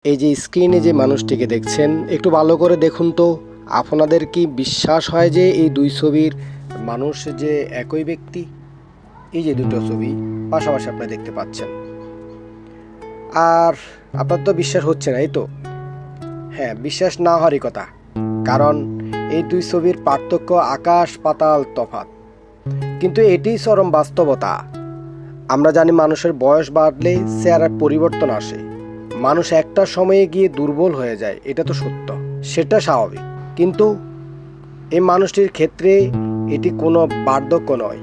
এই যে স্ক্রিনে যে মানুষটিকে দেখছেন, একটু ভালো করে দেখুন তো। আপনাদের কি বিশ্বাস হয় যে এই দুই ছবির মানুষ যে একই ব্যক্তি? এই যে দুটো ছবি পাশাপাশি আপনারা দেখতে পাচ্ছেন, আর আপনার তো বিশ্বাস হচ্ছে না, এই তো? হ্যাঁ, বিশ্বাস না হওয়ারই কথা, কারণ এই দুই ছবির পার্থক্য আকাশ পাতাল তফাৎ। কিন্তু এটিই চরম বাস্তবতা। আমরা জানি মানুষের বয়স বাড়লে চেহারার পরিবর্তন আসে, মানুষ একটা সময়ে গিয়ে দুর্বল হয়ে যায়, এটা তো সত্য, সেটা স্বাভাবিক। কিন্তু এই মানুষটির ক্ষেত্রে এটি কোনো বার্ধক্য নয়,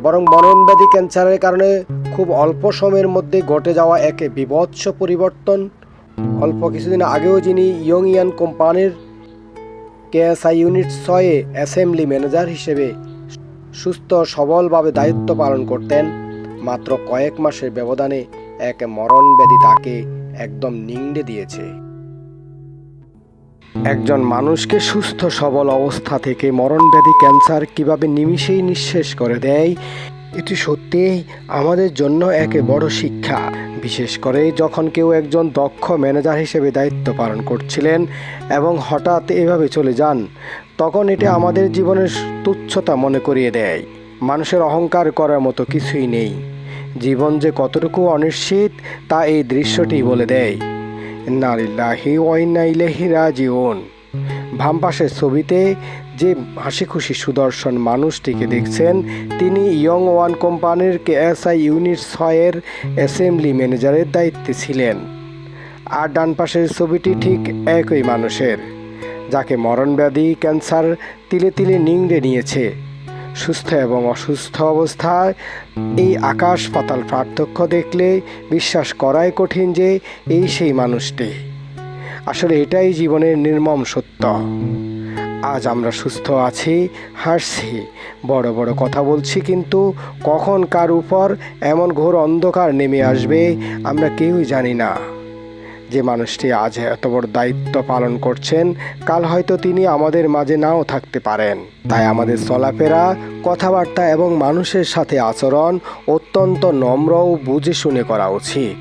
বরং মরণব্যাধি ক্যান্সারের কারণে খুব অল্প সময়ের মধ্যে ঘটে যাওয়া এক বীভৎস পরিবর্তন। অল্প কিছুদিন আগেও যিনি ইয়ং কোম্পানির কেএসআই ইউনিট 6-এ অ্যাসেম্বলি ম্যানেজার হিসেবে সুস্থ সবলভাবে দায়িত্ব পালন করতেন, মাত্র কয়েক মাসের ব্যবধানে এক মরণব্যাধি তাকে একদম নিংড়ে দিয়েছে। একজন মানুষকে সুস্থ সবল অবস্থা থেকে মরণব্যাধি ক্যান্সার কিভাবে নিমিষেই নিঃশেষ করে দেয়, এটি সত্যিই আমাদের জন্য এক বড় শিক্ষা। বিশেষ করে যখন কেউ একজন দক্ষ ম্যানেজার হিসেবে দায়িত্ব পালন করছিলেন এবং হঠাৎ এভাবে চলে যান, তখন এটি আমাদের জীবনের তুচ্ছতা মনে করিয়ে দেয়। মানুষের অহংকার করার মতো কিছুই নেই। জীবন যে কতটুকু অনিশ্চিত তা এই দৃশ্যটি বলে দেয়। ইন্না লিল্লাহি ওয়া ইন্না ইলাইহি রাজিউন। বাম পাশের ছবিতে যে হাসি খুশি সুদর্শন মানুষটিকে দেখছেন, তিনি ইয়ং ওয়ান কোম্পানির কেএসআই ইউনিট 6-এর অ্যাসেম্বলি ম্যানেজারের দায়িত্বে ছিলেন। আর ডান পাশের ছবিটি ঠিক একই মানুষের, যাকে মরণব্যাধি ক্যান্সার তিলে তিলে নিংড়ে নিয়েছে। সুস্থ এবং অসুস্থ অবস্থায় এই আকাশ পাতাল পার্থক্য দেখলে বিশ্বাস করাই কঠিন যে এই সেই মানুষটি। আসলে এটাই জীবনের নির্মম সত্য। আজ আমরা সুস্থ আছি, হাসছি, বড় বড় কথা বলছি, কিন্তু কখন কার উপর এমন ঘোর অন্ধকার নেমে আসবে আমরা কেউই জানি না। যে মানুষটি আজ এত বড় দায়িত্ব পালন করছেন, কাল হয়তো তিনি আমাদের মাঝে নাও থাকতে পারেন। তাই আমাদের চলাফেরা, কথাবার্তা এবং মানুষের সাথে আচরণ অত্যন্ত নম্র ও বুঝে শুনে করা উচিত।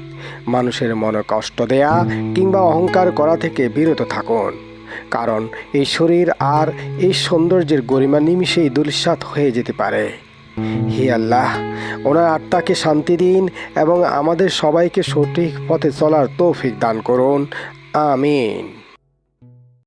মানুষের মনে কষ্ট দেয়া কিংবা অহংকার করা থেকে বিরত থাকুন, কারণ এই শরীর আর এই সৌন্দর্যের গরিমা নিমিষেই ধূলিসাৎ হয়ে যেতে পারে। হে আল্লাহ, ওনার আত্মাকে শান্তি দিন এবং আমাদের সবাইকে সঠিক পথে চলার তৌফিক দান করুন। আমিন।